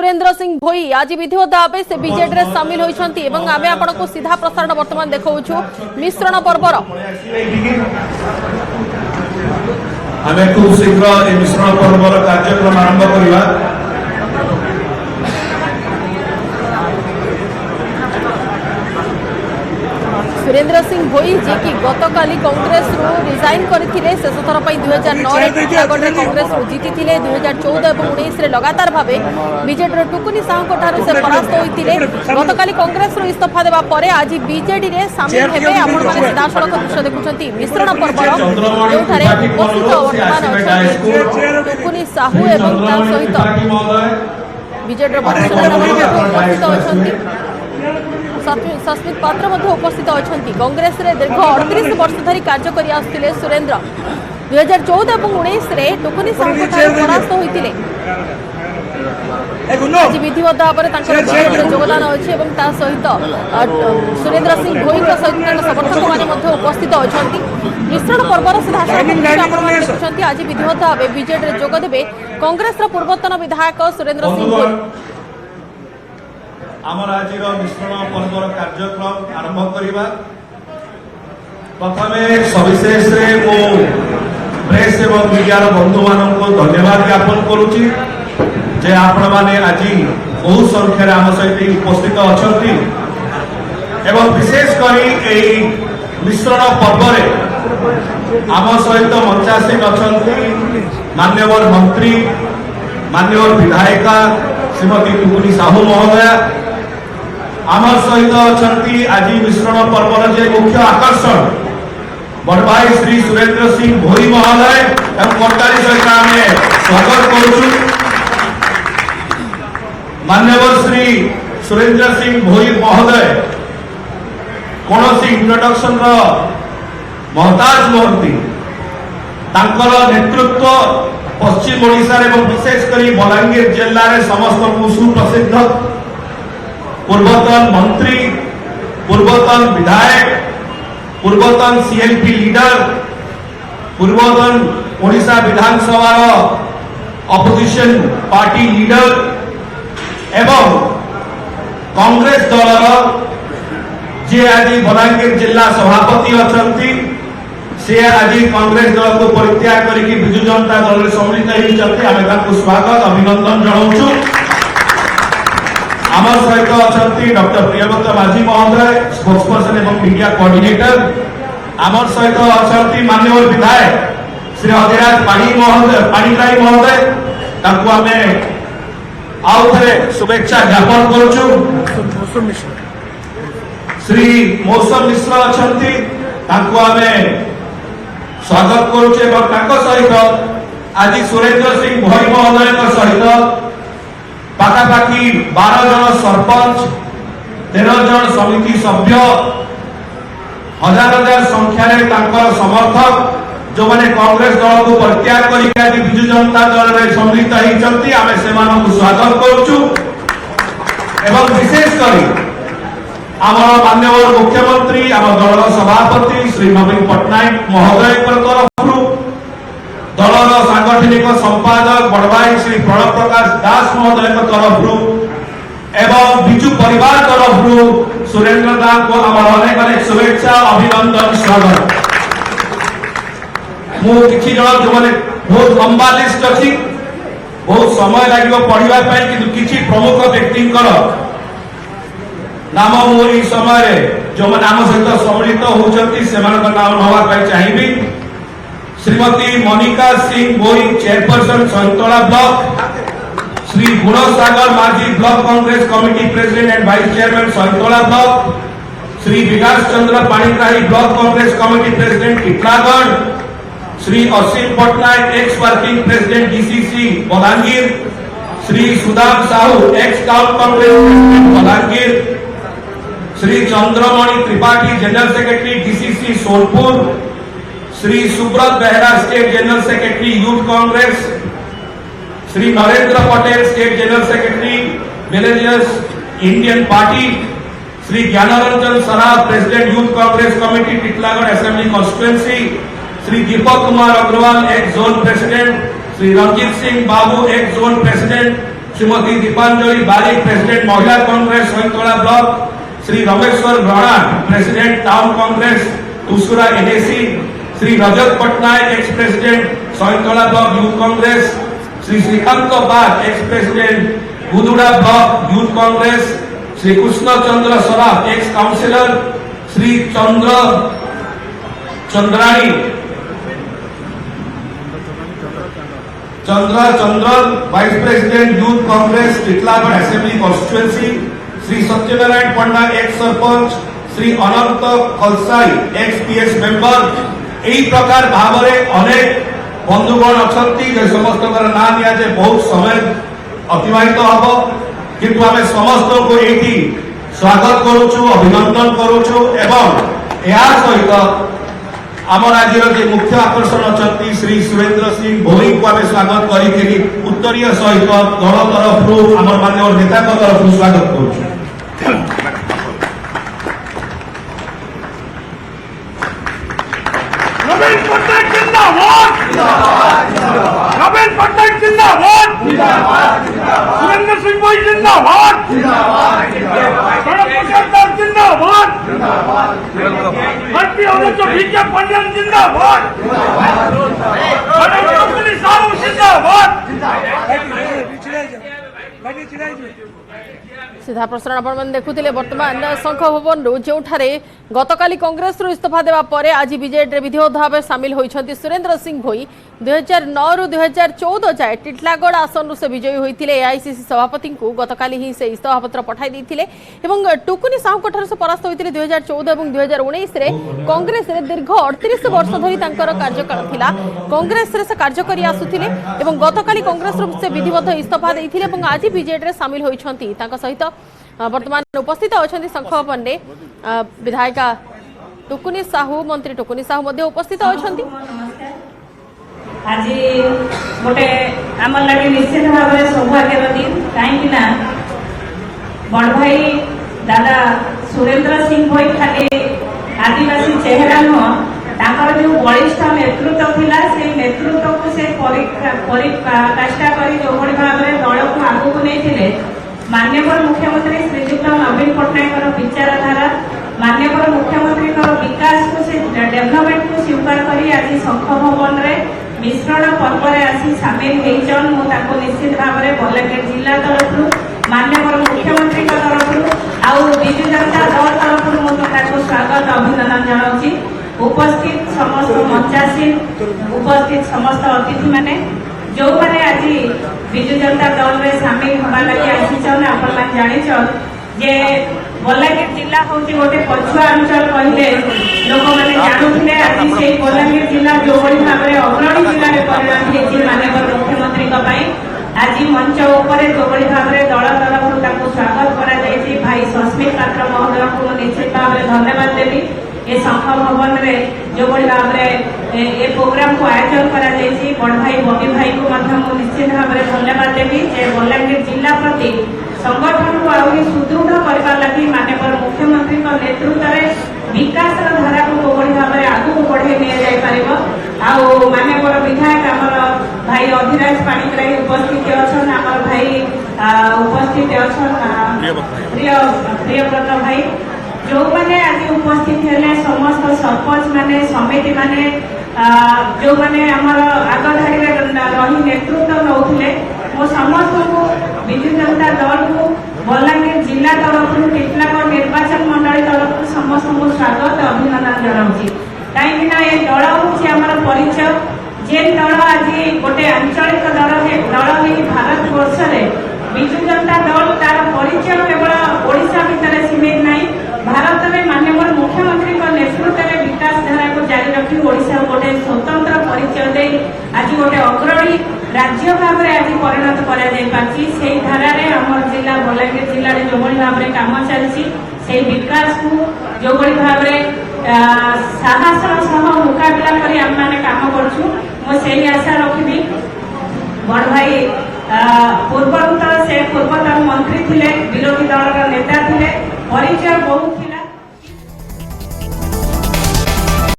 सुरेंद्र सिंह भोई आज विधिवत भाव से बीजेडी में सामिल होती आम आपको सीधा प्रसारण बर्तमान देखा मिश्रण पर्वर आमे खूब शीघ्र मिश्रण पर्वर कार्यक्रम आरंभ करवा। सुरेंद्र सिंह भोई जी की गतकाली कांग्रेस रिजाइन करते शेष थर 2009 कांग्रेस जीति 2014 और 2019 लगातार भाव बीजेडी टुकुनी साहू से परास्त होते गतकाली कांग्रेस इस्तीफा देवा पर आज बीजेडी में सामिल होते आपण मैंने सीधा सड़क दृश्य देखुं मिश्रण पर्वर जो उपस्थित वर्तमान टुकुनी साहू और सहित बीजेडी उपस्थित सस्मित पात्र उपस्थित अच्छा कांग्रेस रे दीर्घ 38 वर्ष धरी कार्य कर आसुले सुरेंद्र 2014 और 2019 टुकुनी साहू परास्त होते आज विधिवत भाव में योगदान अच्छे सहित सुरेंद्र सिंह भोई सहित समर्थक मैंने उपस्थित अच्छा मिश्रण पर्वर सीधा आज विधिवत भाव बीजेडी जोगदेवे कांग्रेस पूर्वतन विधायक सुरेंद्र सिंह भोई आमर आज मिश्रण पर्वर कार्यक्रम आरंभ करवा। प्रथमे सविशेष प्रेस एवं मीडिया बंधु मान धन्यवाद ज्ञापन करुच्ची जे आपण माने आज बहु संख्यार आम सहित उपस्थित अच्छा एवं विशेषकर मिश्रण पर्व आम सहित मंचासीन अच्छा मान्यवर मंत्री मान्यवर विधायिका श्रीमती टुकुनी साहू महोदया आमर सहित अच्छा आज मिश्रण पर्वर जे मुख्य आकर्षण बड़ भाई श्री सुरेंद्र सिंह भोई महोदय कर्ताली सहित आम स्वागत करुचु। मान्यवर श्री सुरेंद्र सिंह भोई महोदय कौन इंट्रोडक्शन महताज नुहति नेतृत्व पश्चिम ओडिशा एवं विशेषकर बलांगीर जिले में समस्त सुप्रसिद्ध पूर्वतन मंत्री पूर्वतन विधायक पूर्वतन सीएलपी लीडर पूर्वतन ओडिशा विधानसभा अपोजिशन पार्टी लीडर एवं कांग्रेस दल जे आज बलांगीर जिला सभापति अच्छा से आज कांग्रेस दल को परित्याग करके विजु जनता दल में सम्मिलित होती आम स्वागत अभिनंदन जनाऊँ। आम सहित अच्छा डॉक्टर प्रियव्रत माझी महोदय स्पोक्सपर्सन एवं मीडिया कोऑर्डिनेटर आम सहित अच्छा मान्यवर विधायक श्री हरिराज पाणिग्राही महोदय आम आउ थे शुभेच्छा ज्ञापन करुचु। श्री मौसम मिश्र अच्छा आम स्वागत करुचे सहित आज सुरेंद्र सिंह भोई महोदय सहित पाखापाखि 12 जन सरपंच 13 जन समिति सभ्य हजार हजार संख्यार समर्थक जो मैंने कांग्रेस दल को परित्याग कर विजु जनता दल में सम्मिलित होती आम से स्वागत करुचु। एवं विशेषकर आम मान्यवर मुख्यमंत्री आम दल सभापति श्री नवीन पट्टनायक महोदय तरफ दलर सांगठनिक संपादक बड़ भाई श्री प्रणव प्रकाश दास महोदय तरफ एवं बिजु परिवार तरफ सुरेंद्र दा को अनेक अनेक शुभेच्छा अभिनंदन स्वागत। मुझे जन जो मैंने बहुत लंबा लिस्ट अच्छी बहुत समय लगे पढ़ाई कि प्रमुख व्यक्ति नाम मुझे समय जो मैंने आम सहित सम्मिलित होती से नाम नवा चाहिए। Shrimati Monika Singh Bhoi chairperson Santola block Shri Gunasagar Majhi block Congress committee president and vice chairman Santola block Shri Vikas Chandra Panigrahi block Congress committee president Titlagarh Shri Asim Pattnaik ex working president DCC Balangir Shri Sudam Sahu ex town Congress president Balangir Shri Chandramani Tripathi general secretary DCC Sonpur Shri Subrat Behera state general secretary youth Congress Shri Narendra Patel state general secretary villagers Indian party Shri Gyanranjan Saraf president youth Congress committee Titlagarh assembly constituency Shri Deepak Kumar Agarwal ex zone president Shri Ranjit Singh Babu ex zone president Shrimati Dipanjali Barik president Mahila Congress Saintala block, Shri Rameshwar Rana president town Congress Tusura NAC, Shri Rajat Patnaik ex president Saintala block youth Congress, Shri Srikant Bag ex president Gudura block youth Congress, Shri Krishna Chandra Saraf ex councillor, Shri Chandran vice president youth Congress Titlagarh assembly constituency, Shri Satyanarayan Panda ex sarpanch, Shri Anant Khalsai ex PS member, यही प्रकार भाव में अनेक बंधुगण अच्छा जे समस्त ना निजे बहुत समय अतिबाहित हम किंतु आम समस्त को ये स्वागत करुचु अभिनंदन करुचु एवं या सहित आम राज्यर मुख्य आकर्षण अच्छा श्री सुरेंद्र सिंह भोई को आम स्वागत करी उत्तरीय सहित दल तरफ आम मानव नेता तरफ स्वागत करुचु। नवीन पटनायक जिंदाबाद, नवीन पटनायक जिंदाबाद, सुरेंद्र सिंह भाई जिंदाबाद, प्रणब मुखर्जी जिंदाबाद, भर्ती होने तो विजय पंडित जिंदाबाद, प्रणब साहू जिंदाबाद। सीधा प्रसारण आपण देखुले वर्तमान शंख भवन जो गतकाली कांग्रेस इस्तीफा देवा पर आज बीजेडी विधिवत भाव सामिल होती सुरेंद्र सिंह भोई 2009 रु 2014 जाए टिटलागढ़ आसन से विजयी होते एआईसीसी सभापति को गतकाली ही से इस्तीफा पत्र पठाई टुकुनी साहू से परास्त होते 2014 और 2019 कांग्रेस दीर्घ 38 वर्ष धरी कार्यकाल थिला कांग्रेस से कार्य कर आसुथिले गतकाली कांग्रेस से विधिवत इस्तीफा देइथिले आज बीजेडी सामिल होइछंती सहित वर्तमान उपस्थित अच्छा शंख भवन विधायिका टुकुनी साहू मंत्री टुकुनी साहू उपस्थित अच्छा आज गोटे आम लगे निश्चित भाव में सौभाग्यर दिन कहीं बड़ भाई दादा सुरेंद्र सिंह भाई खाली आदिवासी चेहरा नुह जो बलिष्ठ नेतृत्व थिला से नेतृत्व को से पराकाष्ठा कर जो भाव में दल को आगू नहीं माननीय मुख्यमंत्री श्रीजुक्त नवीन पटनायक विचारधारा माननीय मुख्यमंत्री विकास को से डेवलपमेंट को स्वीकार कर आज शंख भवन में मिश्रण पर्व आसी सामिल होती निश्चित भाव में बलांगीर जिला तरफ माननीय मुख्यमंत्री तरफ आउ विजु जनता दल तरफ स्वागत अभिनंदन जनाऊँगी। उपस्थित समस्त मंचासीन उपस्थित समस्त अतिथि माने जो मैंने आज विजु जनता दल में सामिल होगा लगे आसीचन आपण जान जे बलांगीर जिला हूँ गोटे पछुआ अंचल कहले लोक मैंने जानूले आज से बलांगीर जिला जो भाव में अग्रणी जिले में परिणत होती माननीय मुख्यमंत्री आज मंच उपर जो भाव में दल तरफ स्वागत कर भाई सस्मित पात्र महोदय को निश्चित भाव में धन्यवाद देवी ए शंख भवन में जो भाव में ए प्रोग्राम को आयोजन कर बड़ भाई बबी भाई को निश्चित भाव में धन्यवाद देवी जे बलांगीर जिला प्रति संगठन को आहरी सुदृढ़ करने लगी माननीय मुख्यमंत्री नेतृत्व में विकास धारा को कोई भाव में आगू बढ़े नहीं माननीय विधायक आमर भाई अधिराज पाणिग्राही उपस्थित अच्छा आमर भाई उपस्थित अच्छा प्रियव्रत भाई जो मैंने आज उपस्थित है समस्त सरपंच माने समिति माने जो मैंने आमर आगधाड़ी रही नेतृत्व नौले मो समस्त को विजु जनता दल को बलांगीर जिला तरफ टिटलागढ़ निर्वाचन मंडल तरफ समस्त को स्वागत अभिनंदन जनाऊँगी कहीं ये दल हूँ परिचय जेन दल आज गोटे आंचलिक दल है भारत वर्ष विजु जनता दल तार परिचय केवल ओडिशा भितर सीमित नहीं भारत में माननीय मुख्यमंत्री नेतृत्व में विकास धारा को जारी रखी ओडिशा गोटे स्वतंत्र परिचय दे आज गोटे अग्रणी राज्य भाव में आज परिणत कर धारा आम जिला बलांगीर जिले में जो भाव में कम चलती विकास को जो भाव में साहस मुकाबला कर आम मैंने कम करूँ मुझे आशा रखी बड़ भाई पूर्वतन से पूर्वतन मंत्री थे विरोधी दल नेता थे परिचय बहुत